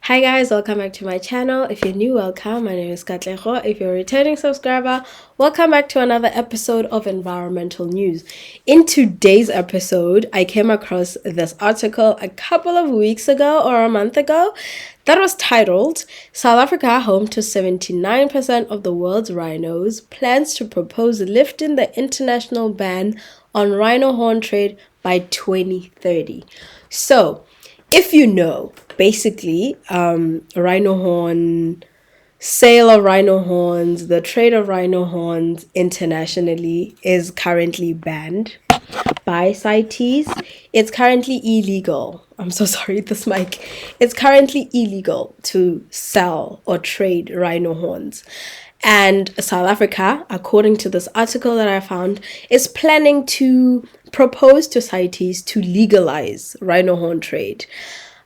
Hi guys, welcome back to my channel. If you're new, welcome. My name is Katlego. If you're a returning subscriber, welcome back to another episode of environmental news. In today's episode, I came across this article a couple of weeks ago or a month ago that was titled, South Africa, home to 79% of the world's rhinos, plans to propose lifting the international ban on rhino horn trade by 2030. So, if you know, basically, rhino horn, sale of rhino horns, the trade of rhino horns internationally is currently banned by CITES. It's currently illegal. I'm so sorry, this mic. It's currently illegal to sell or trade rhino horns. And South Africa, according to this article that I found, is planning to propose to CITES to legalize rhino horn trade.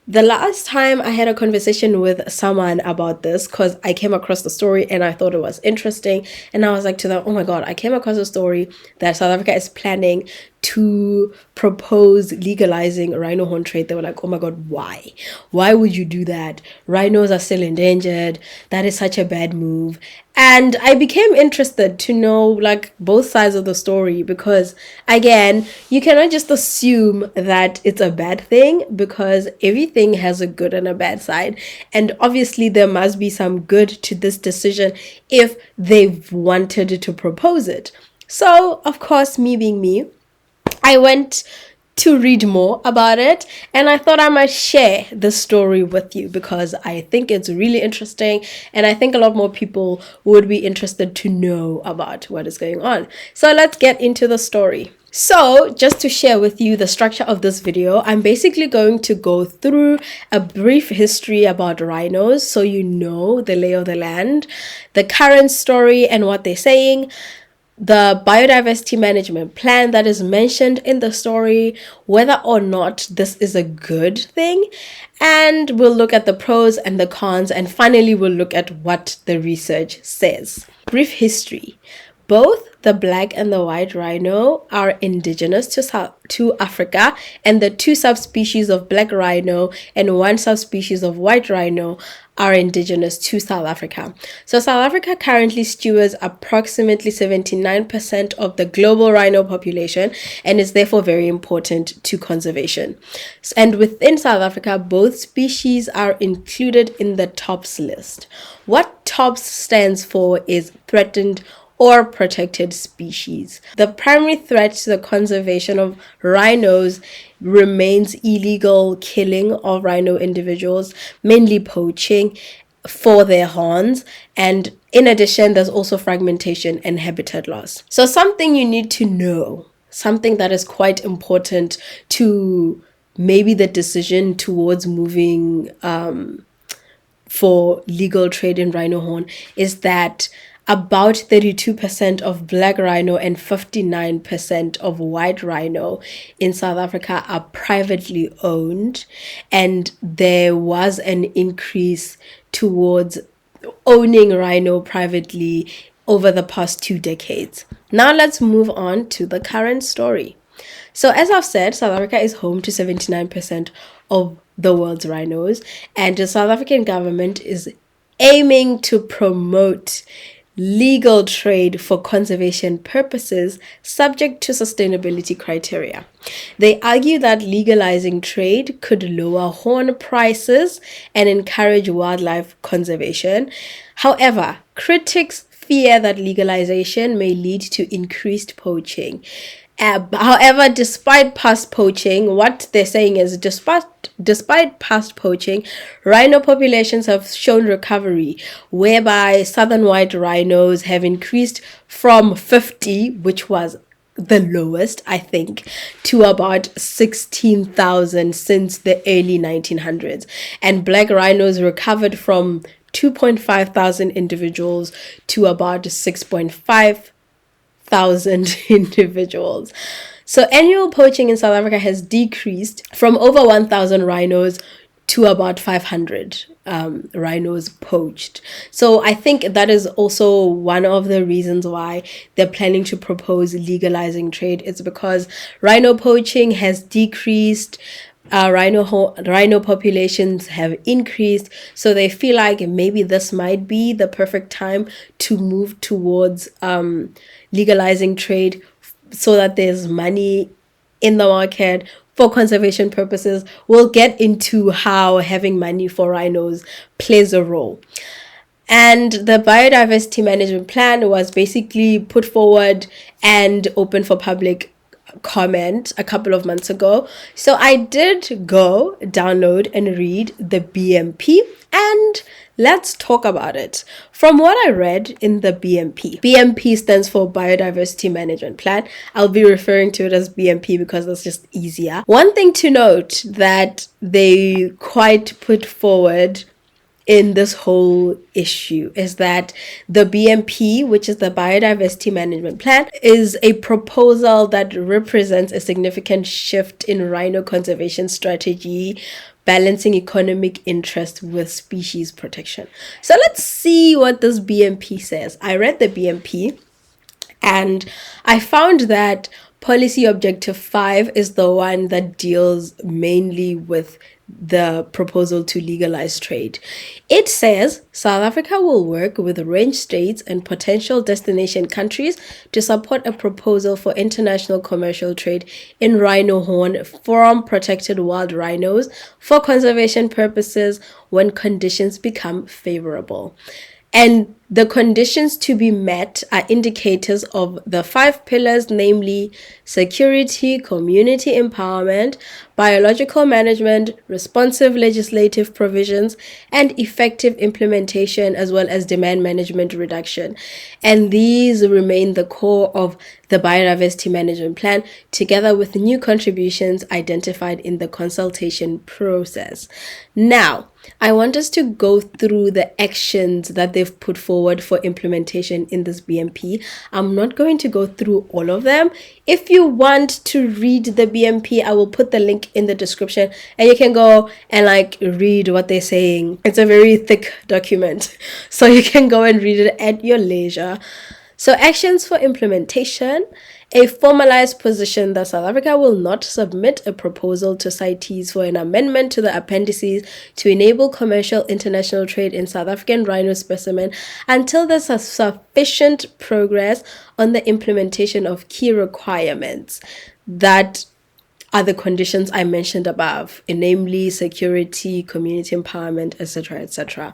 The last time I had a conversation with someone about this, because I came across the story and I thought it was interesting, and I was like to them, oh my god, I came across a story that South Africa is planning to propose legalizing rhino horn trade. They were like, oh my god, why? Why would you do that? Rhinos are still endangered. That is such a bad move. And I became interested to know like both sides of the story, because again, you cannot just assume that it's a bad thing, because everything has a good and a bad side. And obviously there must be some good to this decision if they've wanted to propose it. So of course, me being me, I went to read more about it, and I thought I might share the story with you because I think it's really interesting, and I think a lot more people would be interested to know about what is going on. So let's get into the story. So just to share with you the structure of this video, I'm basically going to go through a brief history about rhinos so you know the lay of the land, the current story and what they're saying, the biodiversity management plan that is mentioned in the story, whether or not this is a good thing, and we'll look at the pros and the cons, and finally we'll look at what the research says. Brief history. Both the black and the white rhino are indigenous to Africa, and the two subspecies of black rhino and one subspecies of white rhino are indigenous to South Africa. So South Africa currently stewards approximately 79% of the global rhino population and is therefore very important to conservation. And within South Africa, both species are included in the TOPS list. What TOPS stands for is threatened or protected species. The primary threat to the conservation of rhinos remains illegal killing of rhino individuals, mainly poaching for their horns, and in addition there's also fragmentation and habitat loss. So something you need to know, something that is quite important to maybe the decision towards moving for legal trade in rhino horn, is that about 32% of black rhino and 59% of white rhino in South Africa are privately owned, and there was an increase towards owning rhino privately over the past 2 decades. Now let's move on to the current story. So as I've said, South Africa is home to 79% of the world's rhinos, and the South African government is aiming to promote legal trade for conservation purposes subject to sustainability criteria. They argue that legalizing trade could lower horn prices and encourage wildlife conservation. However, critics fear that legalization may lead to increased poaching. However, despite past poaching, what they're saying is despite past poaching, rhino populations have shown recovery, whereby southern white rhinos have increased from 50, which was the lowest, I think, to about 16,000 since the early 1900s. And black rhinos recovered from 2.5 thousand individuals to about 6.5 thousand individuals. So annual poaching in South Africa has decreased from over 1,000 rhinos to about 500 rhinos poached. So I think that is also one of the reasons why they're planning to propose legalizing trade. It's because rhino poaching has decreased rhino populations have increased, so they feel like maybe this might be the perfect time to move towards legalizing trade so that there's money in the market for conservation purposes. We'll get into how having money for rhinos plays a role. And the biodiversity management plan was basically put forward and open for public comment a couple of months ago. So I did go download and read the BMP, and let's talk about it. From what I read in the BMP stands for Biodiversity Management Plan. I'll be referring to it as BMP because that's just easier. One thing to note that they quite put forward in this whole issue is that the BMP, which is the Biodiversity Management Plan, is a proposal that represents a significant shift in rhino conservation strategy, balancing economic interest with species protection. So let's see what this BMP says. I read the BMP and I found that policy objective 5 is the one that deals mainly with the proposal to legalize trade. It says South Africa will work with range states and potential destination countries to support a proposal for international commercial trade in rhino horn from protected wild rhinos for conservation purposes when conditions become favorable. And the conditions to be met are indicators of the 5 pillars, namely security, community empowerment, biological management, responsive legislative provisions, and effective implementation, as well as demand management reduction. And these remain the core of the Biodiversity Management Plan, together with new contributions identified in the consultation process. Now, I want us to go through the actions that they've put forward for implementation in this BMP. I'm not going to go through all of them. If you want to read the BMP, I will put the link in the description and you can go and read what they're saying. It's a very thick document, so you can go and read it at your leisure. So actions for implementation: a formalized position that South Africa will not submit a proposal to CITES for an amendment to the appendices to enable commercial international trade in South African rhino specimen until there's a sufficient progress on the implementation of key requirements that are the conditions I mentioned above, namely security, community empowerment, etc., etc.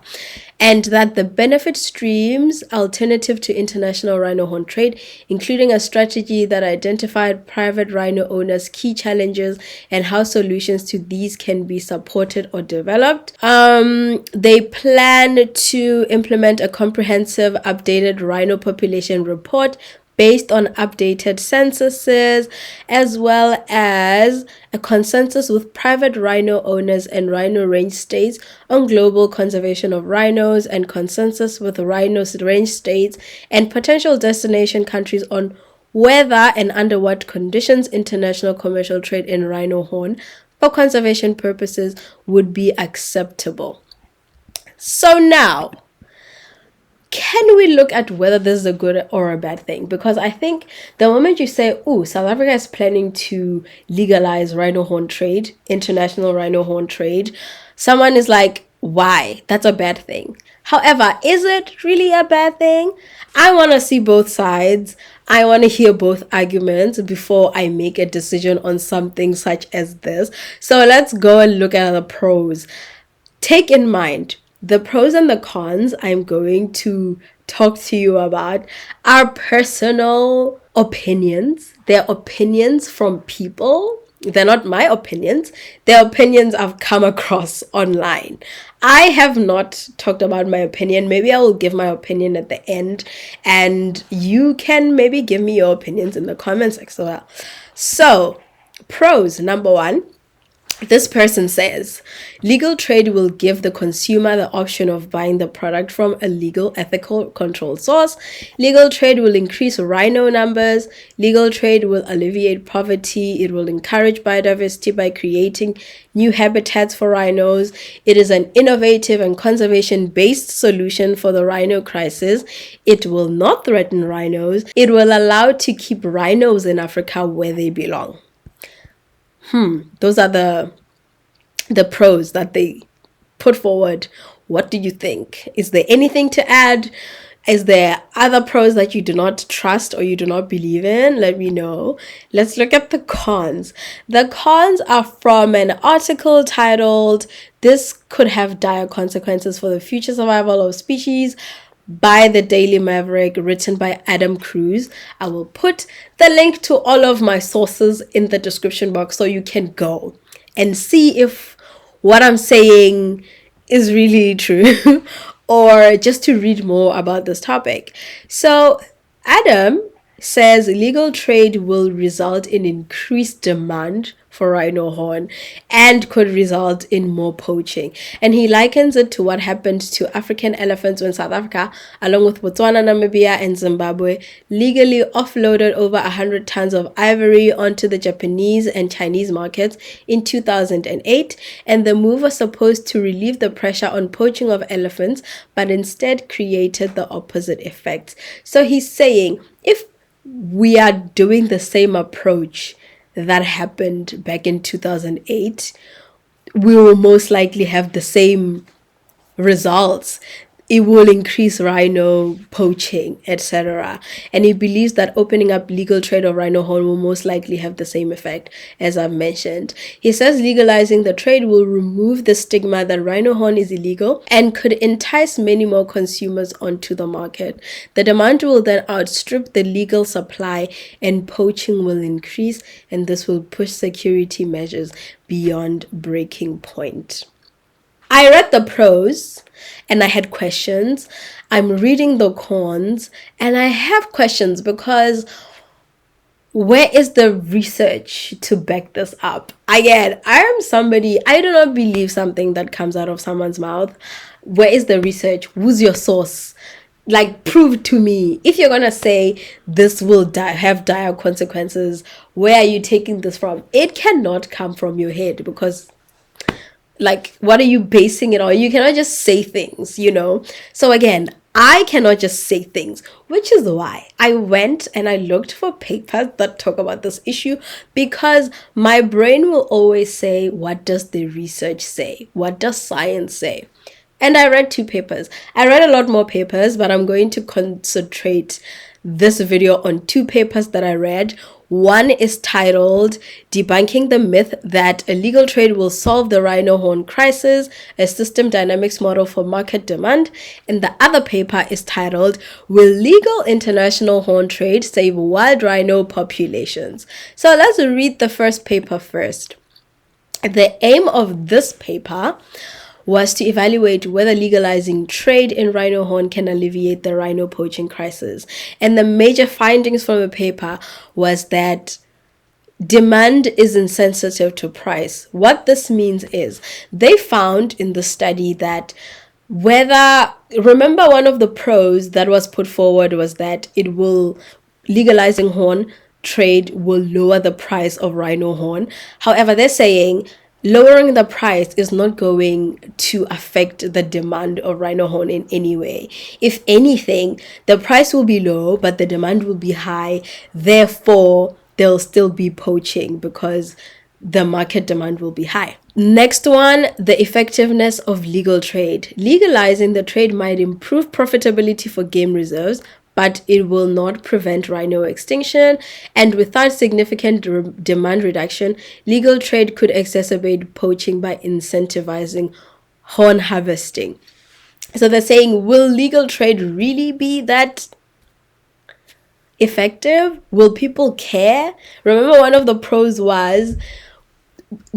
And that the benefit streams alternative to international rhino horn trade, including a strategy that identified private rhino owners' key challenges and how solutions to these can be supported or developed. They plan to implement a comprehensive updated rhino population report based on updated censuses, as well as a consensus with private rhino owners and rhino range states on global conservation of rhinos, and consensus with rhino range states and potential destination countries on whether and under what conditions international commercial trade in rhino horn for conservation purposes would be acceptable. So now, can we look at whether this is a good or a bad thing? Because I think the moment you say, oh, South Africa is planning to legalize rhino horn trade, international rhino horn trade, someone is like, why? That's a bad thing. However, is it really a bad thing? I want to see both sides. I want to hear both arguments before I make a decision on something such as this. So let's go and look at the pros. Take in mind, the pros and the cons I'm going to talk to you about are personal opinions. They're opinions from people. They're not my opinions. They're opinions I've come across online. I have not talked about my opinion. Maybe I will give my opinion at the end, and you can maybe give me your opinions in the comments as well. So, pros, number 1. This person says, legal trade will give the consumer the option of buying the product from a legal, ethical, controlled source. Legal trade will increase rhino numbers. Legal trade will alleviate poverty. It will encourage biodiversity by creating new habitats for rhinos. It is an innovative and conservation-based solution for the rhino crisis. It will not threaten rhinos. It will allow to keep rhinos in Africa where they belong. Those are the the pros that they put forward. What do you think? Is there anything to add? Is there other pros that you do not trust or you do not believe in? Let me know. Let's look at the cons. The cons are from an article titled, "This Could Have Dire Consequences for the Future Survival of Species," by the Daily Maverick, written by Adam Cruz. I will put the link to all of my sources in the description box so you can go and see if what I'm saying is really true or just to read more about this topic. So Adam says legal trade will result in increased demand for rhino horn and could result in more poaching. And he likens it to what happened to African elephants when South Africa, along with Botswana, Namibia, and Zimbabwe, legally offloaded over 100 tons of ivory onto the Japanese and Chinese markets in 2008. And the move was supposed to relieve the pressure on poaching of elephants, but instead created the opposite effect. So he's saying, if we are doing the same approach that happened back in 2008, we will most likely have the same results. It will increase rhino poaching, etc. And he believes that opening up legal trade of rhino horn will most likely have the same effect, as I've mentioned. He says legalizing the trade will remove the stigma that rhino horn is illegal and could entice many more consumers onto the market. The demand will then outstrip the legal supply and poaching will increase, and this will push security measures beyond breaking point. I read the pros and I had questions. I'm reading the cons and I have questions because where is the research to back this up? Again, I am somebody, I do not believe something that comes out of someone's mouth. Where is the research? Who's your source? Like, prove to me. If you're gonna say this will have dire consequences, where are you taking this from? It cannot come from your head because, like, what are you basing it on? You cannot just say things, you know? So again, I cannot just say things, which is why I went and I looked for papers that talk about this issue, because my brain will always say, what does the research say? What does science say? And I read 2 papers. I read a lot more papers, but I'm going to concentrate this video on 2 papers that I read. One is titled "Debunking the Myth That Illegal Trade Will Solve the Rhino Horn Crisis, a System Dynamics Model for Market Demand." And the other paper is titled "Will Legal International Horn Trade Save Wild Rhino Populations?" So let's read the first paper first. The aim of this paper was to evaluate whether legalizing trade in rhino horn can alleviate the rhino poaching crisis. And the major findings from the paper was that demand is insensitive to price. What this means is they found in the study that remember, one of the pros that was put forward was that legalizing horn trade will lower the price of rhino horn. However, they're saying lowering the price is not going to affect the demand of rhino horn in any way. If anything, the price will be low, but the demand will be high. Therefore, there'll still be poaching because the market demand will be high. Next one, the effectiveness of legal trade. Legalizing the trade might improve profitability for game reserves, but it will not prevent rhino extinction. And without significant demand reduction, legal trade could exacerbate poaching by incentivizing horn harvesting. So they're saying, will legal trade really be that effective? Will people care? Remember, one of the pros was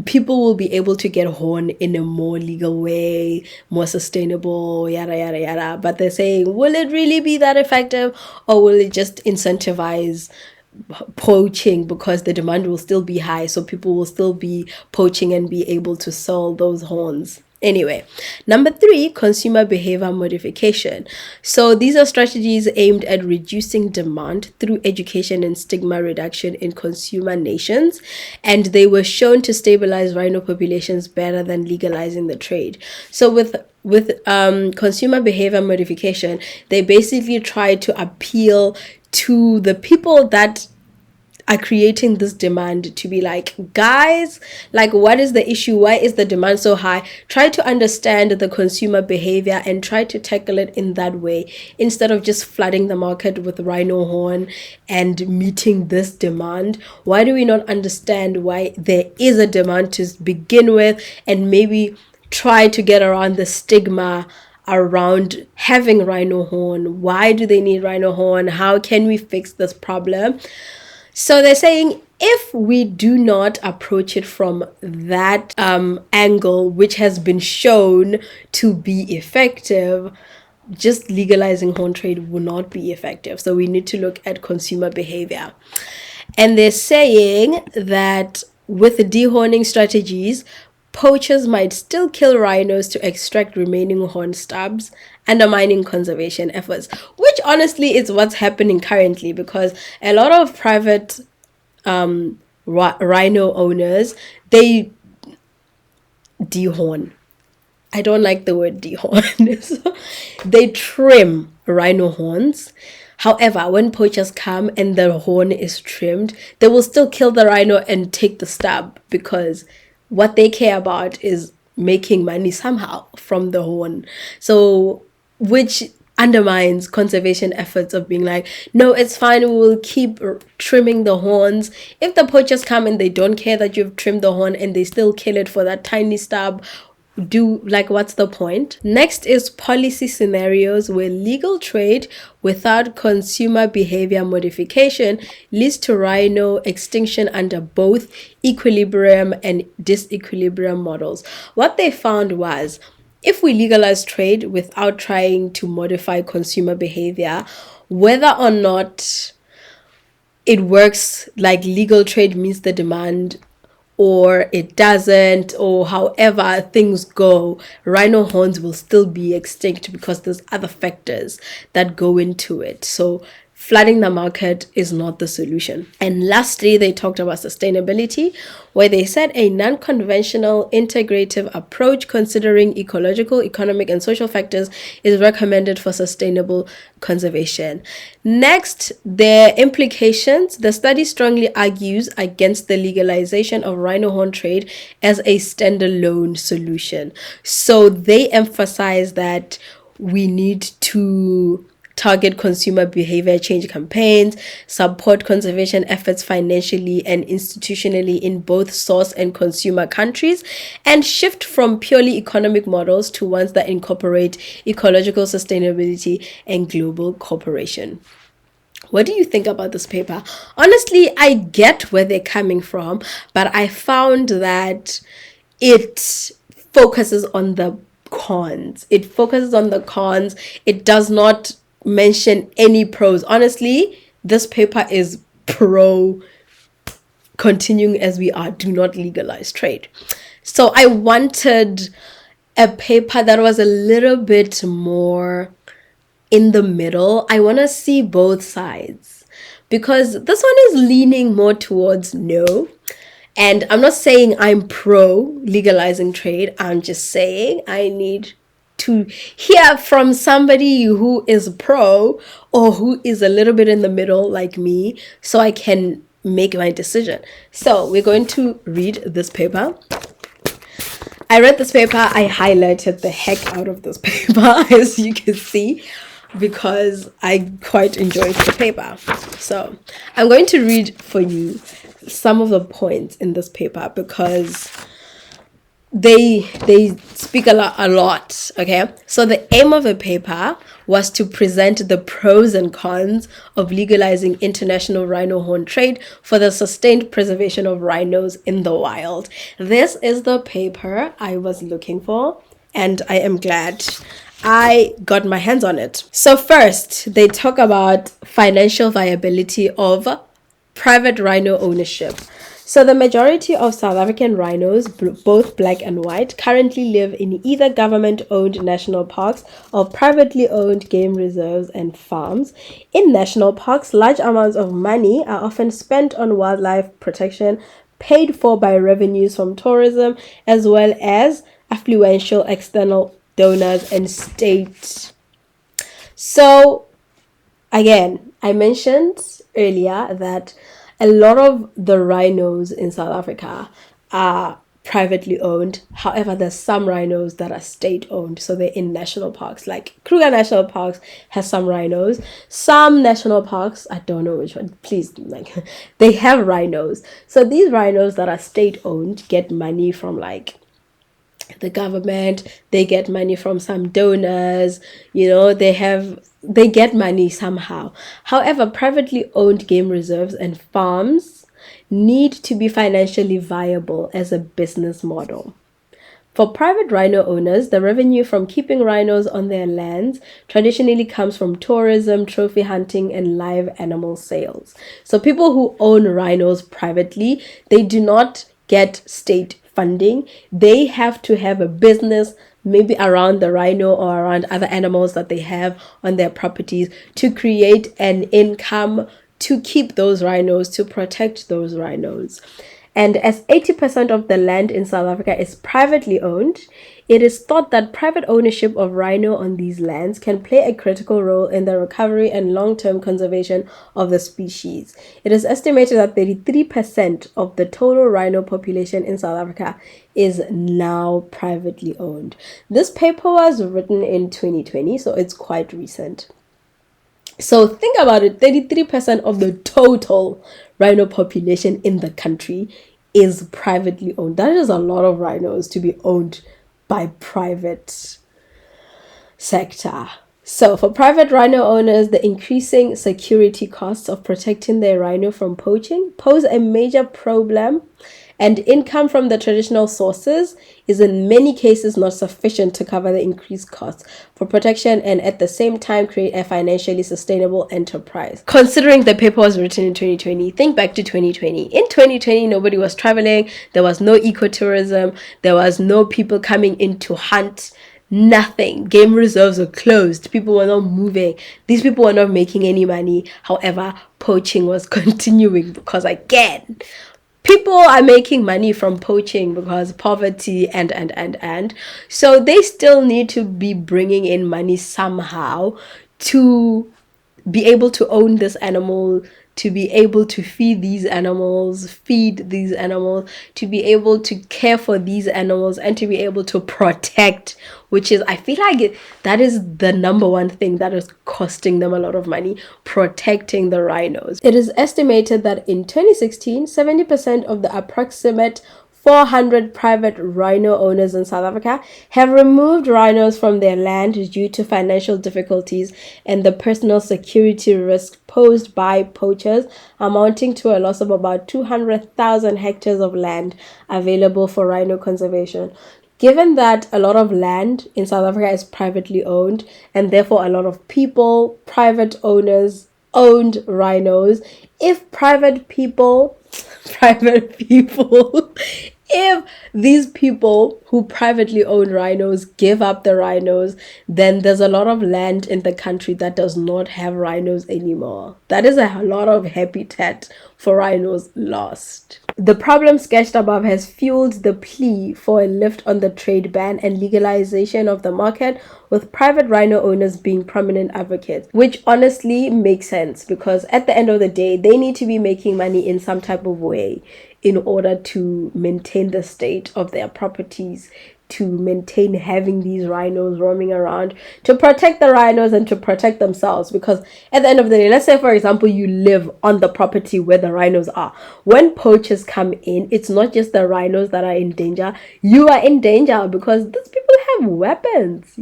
people will be able to get horn in a more legal way, more sustainable, yada, yada, yada. But they're saying, will it really be that effective, or will it just incentivize poaching because the demand will still be high, so people will still be poaching and be able to sell those horns? Anyway, number 3, consumer behavior modification. So these are strategies aimed at reducing demand through education and stigma reduction in consumer nations, and they were shown to stabilize rhino populations better than legalizing the trade. So with consumer behavior modification, they basically try to appeal to the people that are creating this demand to be like, guys, like, what is the issue? Why is the demand so high? Try to understand the consumer behavior and try to tackle it in that way, instead of just flooding the market with rhino horn and meeting this demand. Why do we not understand why there is a demand to begin with, and maybe try to get around the stigma around having rhino horn? Why do they need rhino horn? How can we fix this problem? So they're saying, if we do not approach it from that angle, which has been shown to be effective, just legalizing horn trade will not be effective. So we need to look at consumer behavior. And they're saying that with the dehorning strategies, poachers might still kill rhinos to extract remaining horn stubs, undermining conservation efforts, which honestly is what's happening currently, because a lot of private rhino owners, they dehorn. I don't like the word dehorn. So they trim rhino horns. However, when poachers come and the horn is trimmed, they will still kill the rhino and take the stub, because what they care about is making money somehow from the horn. So, which undermines conservation efforts of being like, no, it's fine, we will keep trimming the horns. If the poachers come and they don't care that you've trimmed the horn and they still kill it for that tiny stub, what's the point? Next is policy scenarios where legal trade without consumer behavior modification leads to rhino extinction under both equilibrium and disequilibrium models. What they found was, if we legalize trade without trying to modify consumer behavior, whether or not it works, like legal trade meets the demand or it doesn't, or however things go, rhino horns will still be extinct because there's other factors that go into it. So flooding the market is not the solution. And lastly, they talked about sustainability, where they said a non-conventional integrative approach considering ecological, economic, and social factors is recommended for sustainable conservation. Next, their implications. The study strongly argues against the legalization of rhino horn trade as a standalone solution. So they emphasize that we need to target consumer behavior change campaigns, support conservation efforts financially and institutionally in both source and consumer countries, and shift from purely economic models to ones that incorporate ecological sustainability and global cooperation. What do you think about this paper? Honestly, I get where they're coming from, but I found that it focuses on the cons. It does not mention any pros. Honestly, this paper is pro continuing as we are, do not legalize trade. So I wanted a paper that was a little bit more in the middle. I want to see both sides, because this one is leaning more towards no. And I'm not saying I'm pro legalizing trade. I'm just saying I need to hear from somebody who is pro or who is a little bit in the middle like me, so I can make my decision. So we're going to read this paper. I read this paper. I highlighted the heck out of this paper, as you can see, because I quite enjoyed the paper. So I'm going to read for you some of the points in this paper, because they speak a lot. Okay, so the aim of the paper was to present the pros and cons of legalizing international rhino horn trade for the sustained preservation of rhinos in the wild. This is the paper I was looking for, and I am glad I got my hands on it. So first, they talk about financial viability of private rhino ownership. So the majority of South African rhinos, both black and white, currently live in either government-owned national parks or privately owned game reserves and farms. In national parks, large amounts of money are often spent on wildlife protection, paid for by revenues from tourism, as well as affluential external donors and state. So again, I mentioned earlier that a lot of the rhinos in South Africa are privately owned. However, there's some rhinos that are state owned, so they're in national parks. Like Kruger National Parks has some rhinos. Some national parks, I don't know which one, please, like they have rhinos. So these rhinos that are state owned get money from like the government, they get money from some donors, they get money somehow. However, privately owned game reserves and farms need to be financially viable as a business model. For private rhino owners, the revenue from keeping rhinos on their lands traditionally comes from tourism, trophy hunting, and live animal sales. So people who own rhinos privately, they do not get state funding. They have to have a business maybe around the rhino or around other animals that they have on their properties to create an income to keep those rhinos, to protect those rhinos. And as 80% of the land in South Africa is privately owned, it is thought that private ownership of rhino on these lands can play a critical role in the recovery and long-term conservation of the species. It is estimated that 33% of the total rhino population in South Africa is now privately owned. This paper was written in 2020, so it's quite recent. So think about it, 33% of the total rhino population in the country is privately owned. That is a lot of rhinos to be owned by private sector. So for private rhino owners, the increasing security costs of protecting their rhino from poaching pose a major problem, and income from the traditional sources is in many cases not sufficient to cover the increased costs for protection and at the same time create a financially sustainable enterprise. Considering the paper was written in 2020, think back to 2020. In 2020, nobody was traveling, there was no ecotourism, there was no people coming in to hunt. Nothing. Game reserves were closed. People were not moving. These people were not making any money. However, poaching was continuing because, again, people are making money from poaching because poverty and. So they still need to be bringing in money somehow to be able to own this animal, to be able to feed these animals, to be able to care for these animals, and to be able to protect, which is, I feel like that is the number one thing that is costing them a lot of money, protecting the rhinos. It is estimated that in 2016, 70% of the approximate 400 private rhino owners in South Africa have removed rhinos from their land due to financial difficulties and the personal security risk posed by poachers, amounting to a loss of about 200,000 hectares of land available for rhino conservation. Given that a lot of land in South Africa is privately owned, and therefore a lot of people, private owners, owned rhinos, if if these people who privately own rhinos give up the rhinos, then there's a lot of land in the country that does not have rhinos anymore. That is a lot of habitat for rhinos lost. The problem sketched above has fueled the plea for a lift on the trade ban and legalization of the market, with private rhino owners being prominent advocates, which honestly makes sense because at the end of the day, they need to be making money in some type of way in order to maintain the state of their properties, to maintain having these rhinos roaming around, to protect the rhinos and to protect themselves. Because at the end of the day, let's say, for example, you live on the property where the rhinos are. When poachers come in, it's not just the rhinos that are in danger. You are in danger because these people have weapons,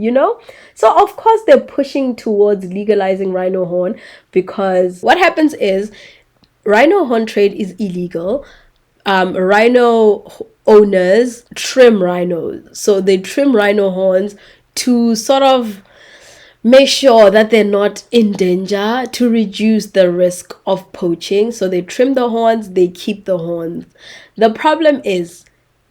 So, of course, they're pushing towards legalizing rhino horn because what happens is rhino horn trade is illegal. Rhino owners trim rhinos. So they trim rhino horns to sort of make sure that they're not in danger, to reduce the risk of poaching. So they trim the horns, they keep the horns. The problem is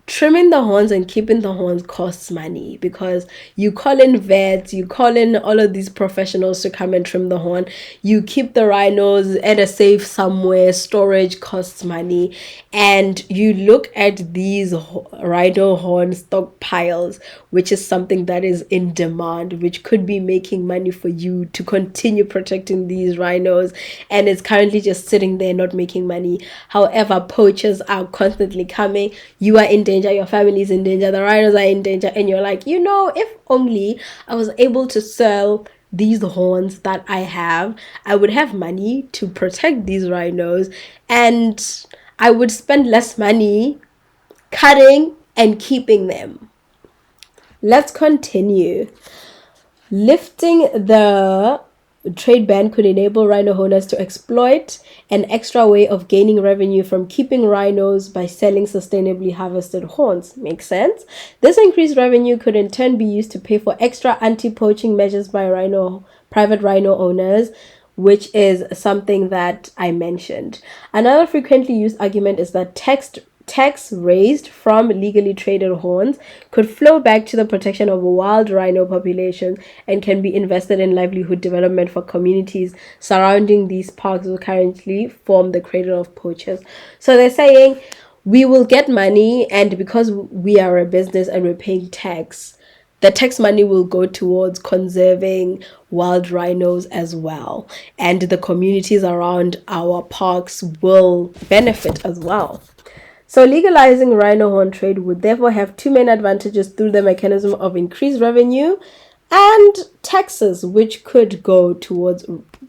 trimming the horns and keeping the horns costs money, because you call in vets, you call in all of these professionals to come and trim the horn. You keep the rhinos at a safe somewhere, storage costs money, and you look at these rhino horn stockpiles, which is something that is in demand, which could be making money for you to continue protecting these rhinos, and it's currently just sitting there not making money. However, poachers are constantly coming. You are in danger, your family is in danger, the rhinos are in danger, and you're like, if only I was able to sell these horns that I have, I would have money to protect these rhinos, and I would spend less money cutting and keeping them. Let's continue. Lifting the trade ban could enable rhino owners to exploit an extra way of gaining revenue from keeping rhinos by selling sustainably harvested horns. Makes sense? This increased revenue could in turn be used to pay for extra anti-poaching measures by private rhino owners, which is something that I mentioned. Another frequently used argument is that tax raised from legally traded horns could flow back to the protection of wild rhino populations and can be invested in livelihood development for communities surrounding these parks who currently form the cradle of poachers. So they're saying, we will get money, and because we are a business and we're paying tax, the tax money will go towards conserving wild rhinos as well, and the communities around our parks will benefit as well. So legalizing rhino horn trade would therefore have two main advantages through the mechanism of increased revenue and taxes, which could go towards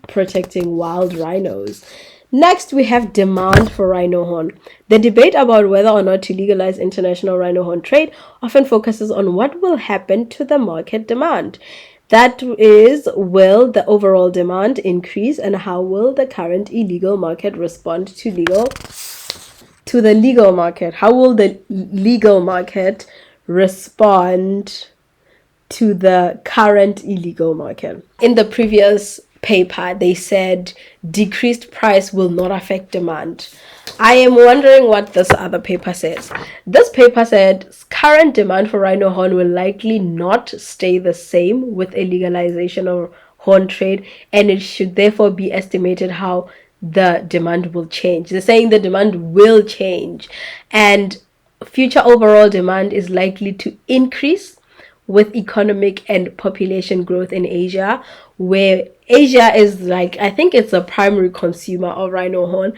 protecting wild rhinos. Next, we have demand for rhino horn. The debate about whether or not to legalize international rhino horn trade often focuses on what will happen to the market demand. That is, will the overall demand increase, and how will the current illegal market respond to the legal market? How will the legal market respond to the current illegal market? In the previous paper, they said decreased price will not affect demand. I am wondering what this other paper says. This paper said current demand for rhino horn will likely not stay the same with a legalization of horn trade, and it should therefore be estimated how the demand will change. They're saying the demand will change, and future overall demand is likely to increase with economic and population growth in Asia, where Asia is I think it's a primary consumer of rhino horn,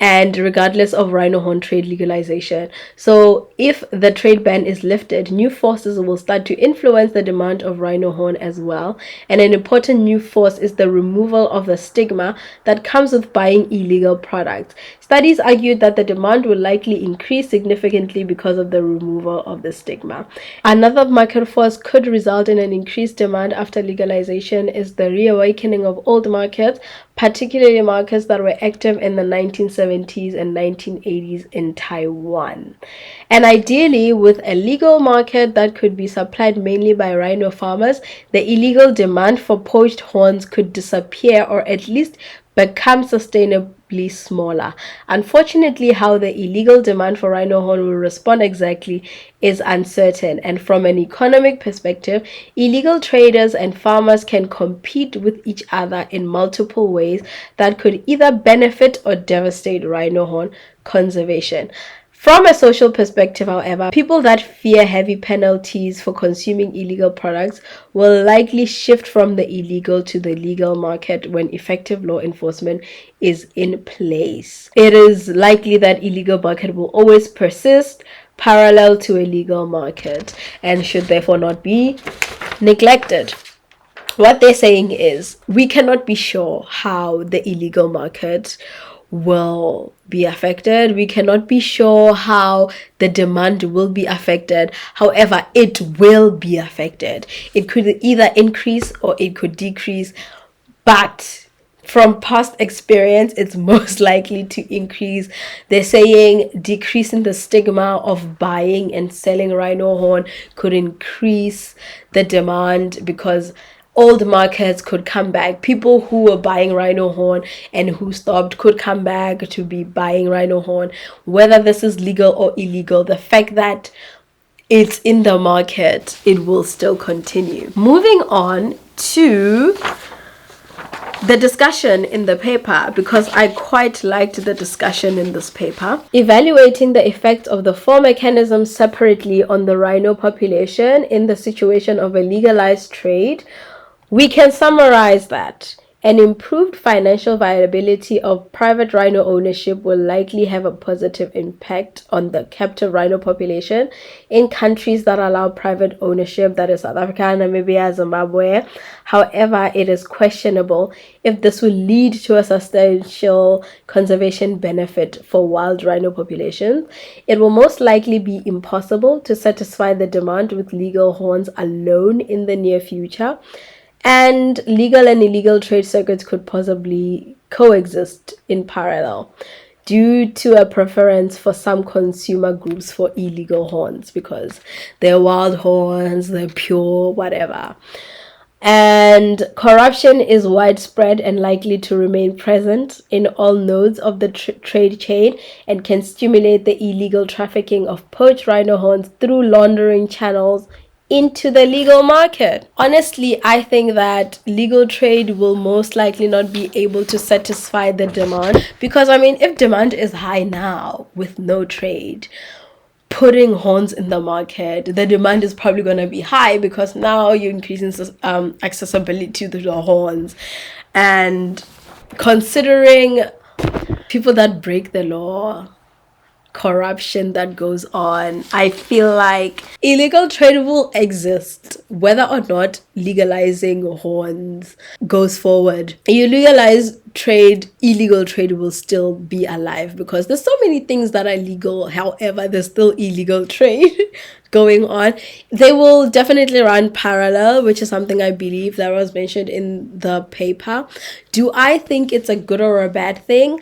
and regardless of rhino horn trade legalization. So if the trade ban is lifted, new forces will start to influence the demand of rhino horn as well. And an important new force is the removal of the stigma that comes with buying illegal products. Studies argued that the demand will likely increase significantly because of the removal of the stigma. Another market force could result in an increased demand after legalization is the reawakening of old markets, particularly markets that were active in the 1970s and 1980s in Taiwan. And ideally, with a legal market that could be supplied mainly by rhino farmers, the illegal demand for poached horns could disappear, or at least become sustainably smaller. Unfortunately, how the illegal demand for rhino horn will respond exactly is uncertain, and from an economic perspective, illegal traders and farmers can compete with each other in multiple ways that could either benefit or devastate rhino horn conservation. From a social perspective, however, people that fear heavy penalties for consuming illegal products will likely shift from the illegal to the legal market when effective law enforcement is in place. It is likely that illegal market will always persist parallel to a legal market and should therefore not be neglected. What they're saying is, we cannot be sure how the illegal market will be affected. We cannot be sure how the demand will be affected. However, it will be affected. It could either increase or it could decrease, but from past experience, it's most likely to increase. They're saying decreasing the stigma of buying and selling rhino horn could increase the demand, because old markets could come back. People who were buying rhino horn and who stopped could come back to be buying rhino horn. Whether this is legal or illegal, the fact that it's in the market, it will still continue. Moving on to the discussion in the paper, because I quite liked the discussion in this paper. Evaluating the effects of the four mechanisms separately on the rhino population in the situation of a legalized trade, we can summarize that an improved financial viability of private rhino ownership will likely have a positive impact on the captive rhino population in countries that allow private ownership, that is South Africa, Namibia, Zimbabwe. However, it is questionable if this will lead to a substantial conservation benefit for wild rhino populations. It will most likely be impossible to satisfy the demand with legal horns alone in the near future, and legal and illegal trade circuits could possibly coexist in parallel due to a preference for some consumer groups for illegal horns because they're wild horns, they're pure, whatever. And corruption is widespread and likely to remain present in all nodes of the trade chain and can stimulate the illegal trafficking of poached rhino horns through laundering channels into the legal market. Honestly, I think that legal trade will most likely not be able to satisfy the demand because, I mean, if demand is high now with no trade, putting horns in the market, the demand is probably going to be high because now you're increasing accessibility to the horns. And considering people that break the law, corruption that goes on, I feel like illegal trade will exist whether or not legalizing horns goes forward. You legalize trade, illegal trade will still be alive because there's so many things that are legal, however there's still illegal trade going on. They will definitely run parallel, which is something I believe that was mentioned in the paper. Do I think it's a good or a bad thing?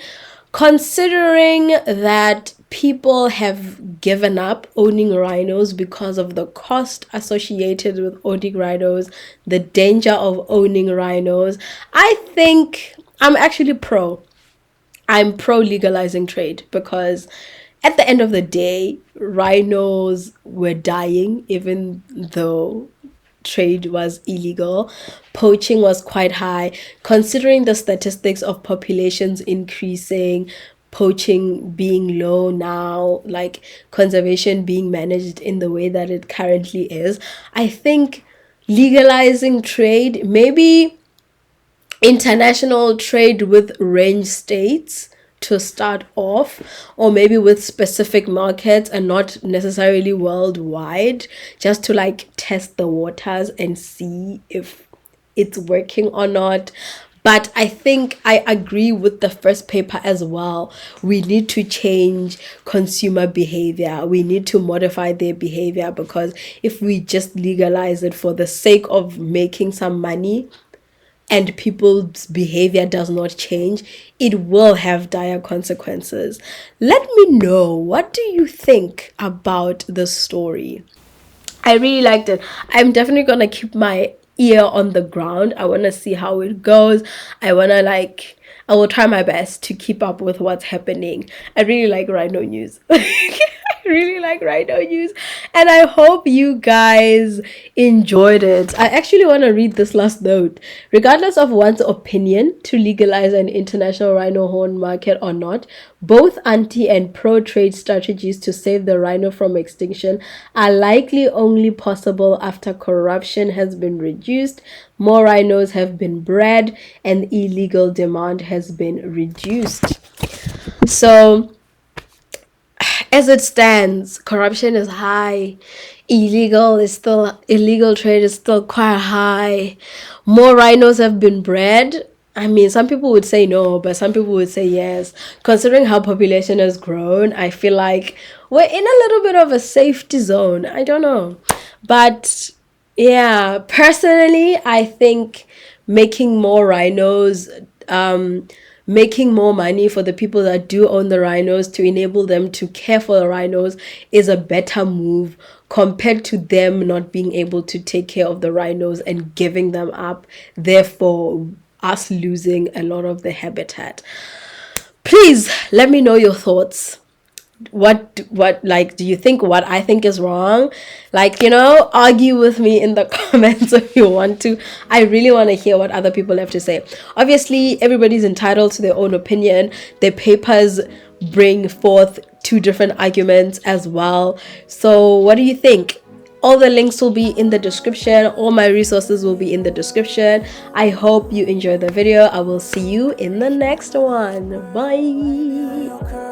Considering that people have given up owning rhinos because of the cost associated with owning rhinos, the danger of owning rhinos, I think I'm actually I'm pro legalizing trade because at the end of the day, rhinos were dying even though trade was illegal. Poaching was quite high. Considering the statistics of populations increasing, poaching being low now, like conservation being managed in the way that it currently is, I think legalizing trade, maybe international trade with range states to start off, or maybe with specific markets and not necessarily worldwide, just to like test the waters and see if it's working or not. But I think I agree with the first paper as well. We need to change consumer behavior. We need to modify their behavior because if we just legalize it for the sake of making some money, and people's behavior does not change, it will have dire consequences. Let me know, what do you think about the story? I really liked it. I'm definitely gonna keep my ear on the ground. I want to see how it goes. I will try my best to keep up with what's happening. I really like rhino news. Really like rhino news, and I hope you guys enjoyed it. I actually want to read this last note. Regardless of one's opinion to legalize an international rhino horn market or not, both anti and pro trade strategies to save the rhino from extinction are likely only possible after corruption has been reduced, more rhinos have been bred, and illegal demand has been reduced. So as it stands, corruption is high. Illegal trade is still quite high. More rhinos have been bred. I mean, some people would say no, but some people would say yes. Considering how population has grown, I feel like we're in a little bit of a safety zone. I don't know. But yeah, personally, I think making more rhinos making more money for the people that do own the rhinos to enable them to care for the rhinos is a better move compared to them not being able to take care of the rhinos and giving them up, therefore us losing a lot of the habitat. Please let me know your thoughts. What like, do you think what I think is wrong? Like, argue with me in the comments if you want to. I really want to hear what other people have to say. Obviously, everybody's entitled to their own opinion. Their papers bring forth two different arguments as well. So what do you think? All the links will be in the description. All my resources will be in the description. I hope you enjoyed the video. I will see you in the next one. Bye.